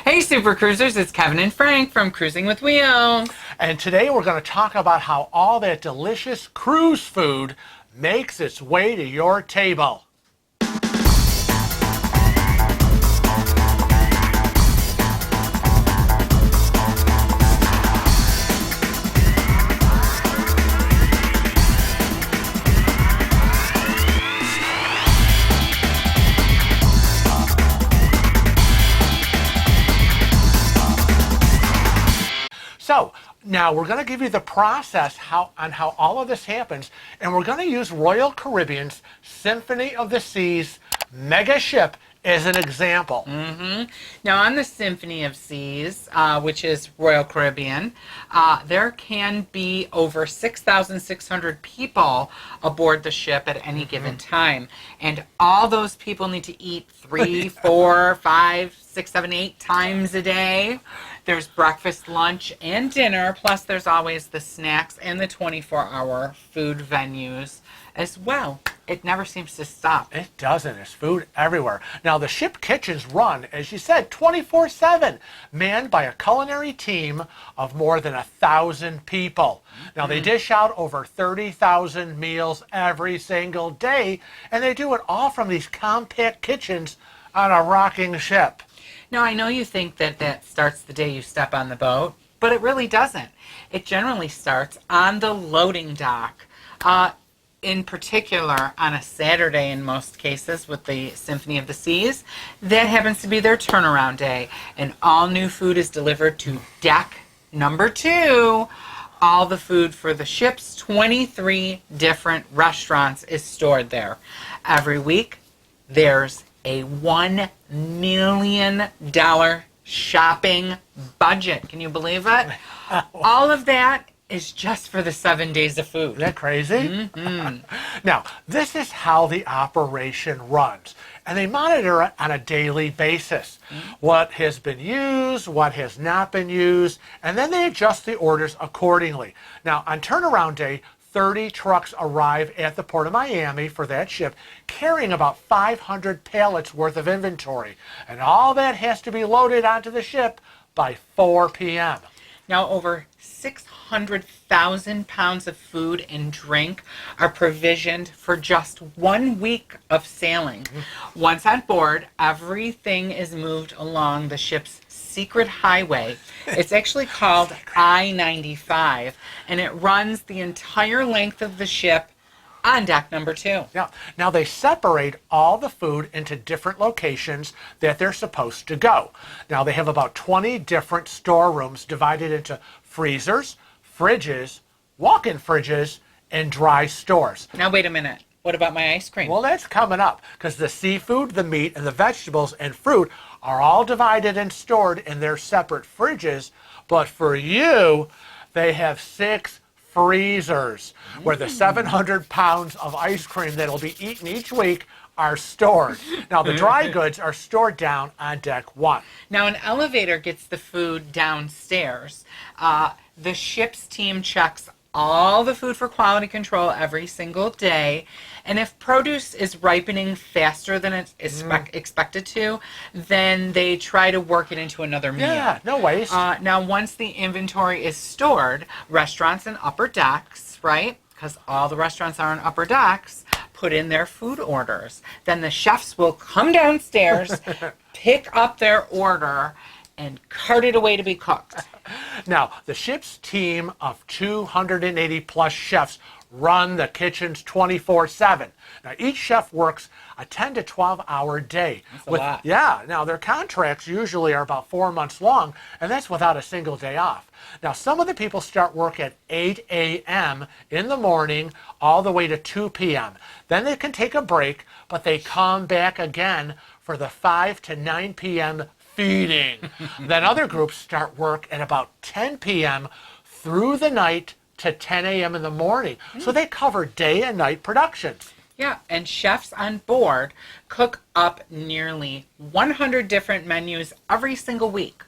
Hey Super Cruisers, it's Kevin and Frank from Cruising with Wheels. And today we're going to talk about how all that delicious cruise food makes its way to your table. So now we're going to give you the process on how all of this happens, and we're going to use Royal Caribbean's Symphony of the Seas mega ship as an example. Now on the Symphony of Seas, which is Royal Caribbean, there can be over 6,600 people aboard the ship at any given time. And all those people need to eat 3, 4, 5, 6, 7, 8 times a day. There's breakfast, lunch, and dinner, plus there's always the snacks and the 24-hour food venues as well. It never seems to stop. It doesn't. There's food everywhere. Now, the ship kitchens run, as you said, 24/7, manned by a culinary team of more than 1,000 people. Now, they dish out over 30,000 meals every single day, and they do it all from these compact kitchens on a rocking ship. Now, I know you think that starts the day you step on the boat, but it really doesn't. It generally starts on the loading dock. In particular, on a Saturday in most cases with the Symphony of the Seas, that happens to be their turnaround day. And all new food is delivered to deck number 2. All the food for the ship's 23 different restaurants is stored there. Every week, there's a $1 million shopping budget. Can you believe it? All of that is just for the 7 days of food. Isn't that crazy? Now, this is how the operation runs. And they monitor it on a daily basis. What has been used, what has not been used, and then they adjust the orders accordingly. Now, on turnaround day, 30 trucks arrive at the Port of Miami for that ship, carrying about 500 pallets worth of inventory. And all that has to be loaded onto the ship by 4 p.m. Now, over 600,000 pounds of food and drink are provisioned for just 1 week of sailing. Once on board, everything is moved along the ship's secret highway. It's actually called I-95, and it runs the entire length of the ship on deck number 2. Yeah. Now they separate all the food into different locations that they're supposed to go. Now they have about 20 different storerooms divided into freezers, fridges, walk-in fridges, and dry stores. Now wait a minute. What about my ice cream? Well, that's coming up, because the seafood, the meat, and the vegetables and fruit are all divided and stored in their separate fridges. But for you, they have 6 freezers where the 700 pounds of ice cream that'll be eaten each week are stored. Now, the dry goods are stored down on deck 1. Now, an elevator gets the food downstairs. The ship's team checks all the food for quality control every single day. And if produce is ripening faster than it's expected to, then they try to work it into another meal. Yeah, no waste. Now, once the inventory is stored, restaurants and upper decks, right? Because all the restaurants are on upper decks, put in their food orders. Then the chefs will come downstairs, pick up their order, and cart it away to be cooked. Now, the ship's team of 280 plus chefs run the kitchens 24/7. Now, each chef works a 10 to 12 hour day. That's a lot. Yeah, now their contracts usually are about 4 months long, and that's without a single day off. Now, some of the people start work at 8 a.m. in the morning all the way to 2 p.m. Then they can take a break, but they come back again for the 5 to 9 p.m. feeding. Then other groups start work at about 10 p.m. through the night to 10 a.m. in the morning. So they cover day and night productions. Yeah, and chefs on board cook up nearly 100 different menus every single week.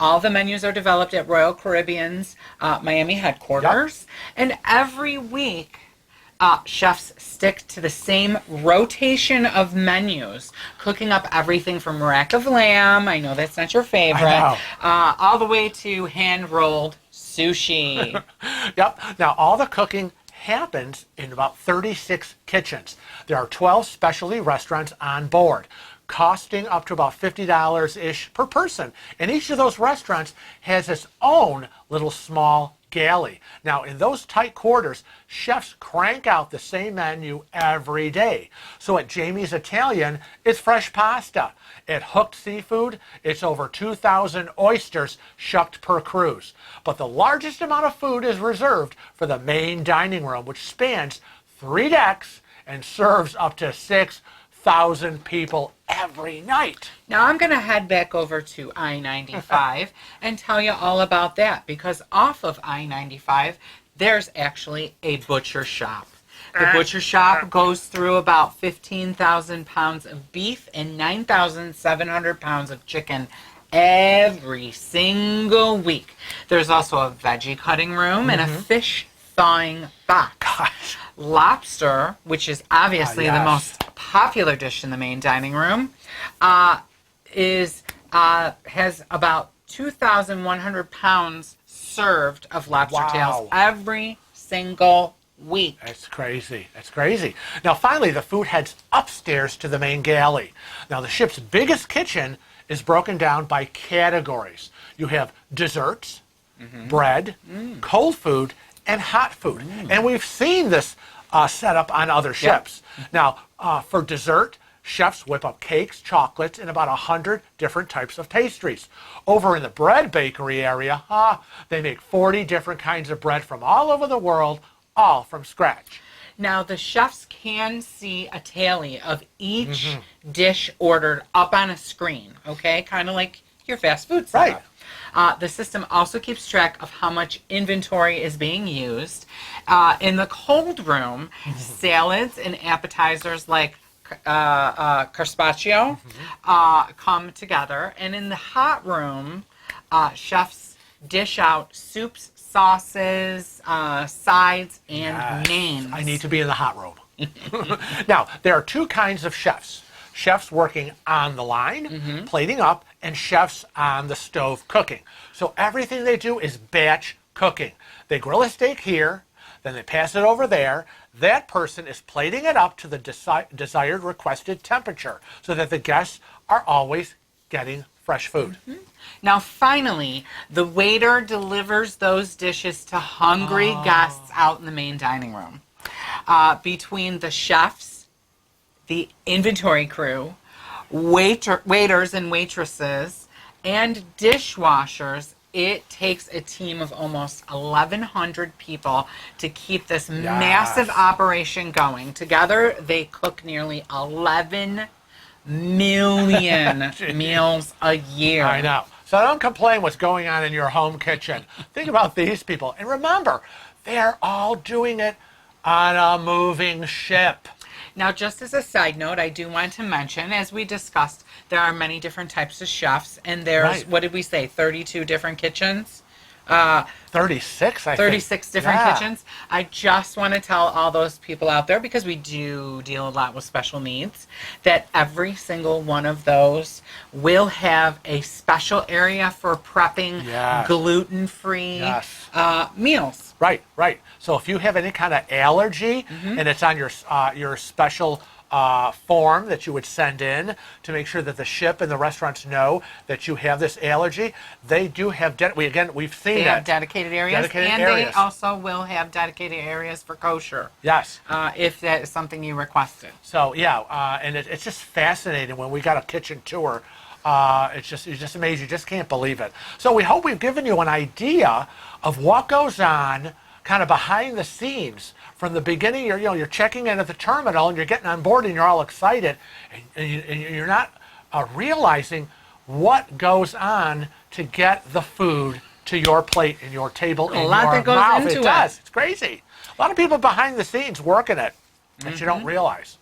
All the menus are developed at Royal Caribbean's Miami headquarters. Yep. And every week Chefs stick to the same rotation of menus, cooking up everything from rack of lamb, I know that's not your favorite, all the way to hand-rolled sushi. Yep. Now, all the cooking happens in about 36 kitchens. There are 12 specialty restaurants on board, costing up to about $50-ish per person. And each of those restaurants has its own little small galley. Now, in those tight quarters, chefs crank out the same menu every day. So at Jamie's Italian, it's fresh pasta. At Hooked Seafood, it's over 2,000 oysters shucked per cruise. But the largest amount of food is reserved for the main dining room, which spans 3 decks and serves up to 6,000 people every night. Now I'm going to head back over to I-95 and tell you all about that, because off of I-95 there's actually a butcher shop. The butcher shop goes through about 15,000 pounds of beef and 9,700 pounds of chicken every single week. There's also a veggie cutting room and a fish thing box. Gosh. Lobster, which is obviously Yes. the most popular dish in the main dining room, has about 2,100 pounds served of lobster Wow. tails every single week. That's crazy. That's crazy. Now, finally, the food heads upstairs to the main galley. Now, the ship's biggest kitchen is broken down by categories. You have desserts, bread, cold food, and hot food. And we've seen this setup on other ships. Now, for dessert, chefs whip up cakes, chocolates, and about 100 different types of pastries. Over in the bread bakery area, they make 40 different kinds of bread from all over the world, all from scratch. Now, the chefs can see a tally of each dish ordered up on a screen, okay? Kind of like your fast food setup. Right. The system also keeps track of how much inventory is being used. In the cold room, salads and appetizers like carpaccio come together. And in the hot room, chefs dish out soups, sauces, sides, and mains. I need to be in the hot room. Now, there are 2 kinds of chefs. Chefs working on the line, plating up, and chefs on the stove cooking. So everything they do is batch cooking. They grill a steak here, then they pass it over there. That person is plating it up to the desired requested temperature so that the guests are always getting fresh food. Now, finally, the waiter delivers those dishes to hungry guests out in the main dining room. Between the chefs, the inventory crew, waiters and waitresses, and dishwashers, it takes a team of almost 1,100 people to keep this massive operation going. Together, they cook nearly 11 million meals a year. I know. So don't complain what's going on in your home kitchen. Think about these people. And remember, they're all doing it on a moving ship. Now, just as a side note, I do want to mention, as we discussed, there are many different types of chefs, and there's, what did we say, 32 different kitchens? 36, I think. 36 different kitchens. I just want to tell all those people out there, because we do deal a lot with special needs, that every single one of those will have a special area for prepping gluten-free meals. Right, right. So if you have any kind of allergy, and it's on your special form that you would send in to make sure that the ship and the restaurants know that you have this allergy, they do have, we've seen They it. have dedicated areas, Dedicated and areas. they also will have dedicated areas for kosher. Yes. If that is something you requested. So yeah, and it's just fascinating when we got a kitchen tour. It's just amazing. You just can't believe it. So we hope we've given you an idea of what goes on kind of behind the scenes from the beginning. You're checking in at the terminal and you're getting on board and you're all excited, and you're not realizing what goes on to get the food to your plate and your table and A lot your that goes mouth. into It does. It's crazy. A lot of people behind the scenes working it that you don't realize.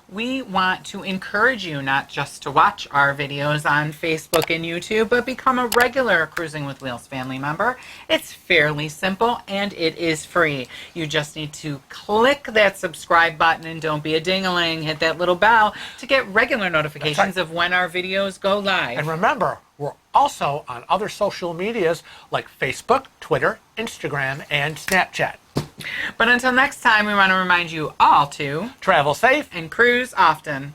We want to encourage you not just to watch our videos on Facebook and YouTube, but become a regular Cruising with Wheels family member. It's fairly simple and it is free. You just need to click that subscribe button and don't be a ding-a-ling. Hit that little bell to get regular notifications of when our videos go live. And remember, we're also on other social medias like Facebook, Twitter, Instagram, and Snapchat. But until next time, we want to remind you all to travel safe and cruise often.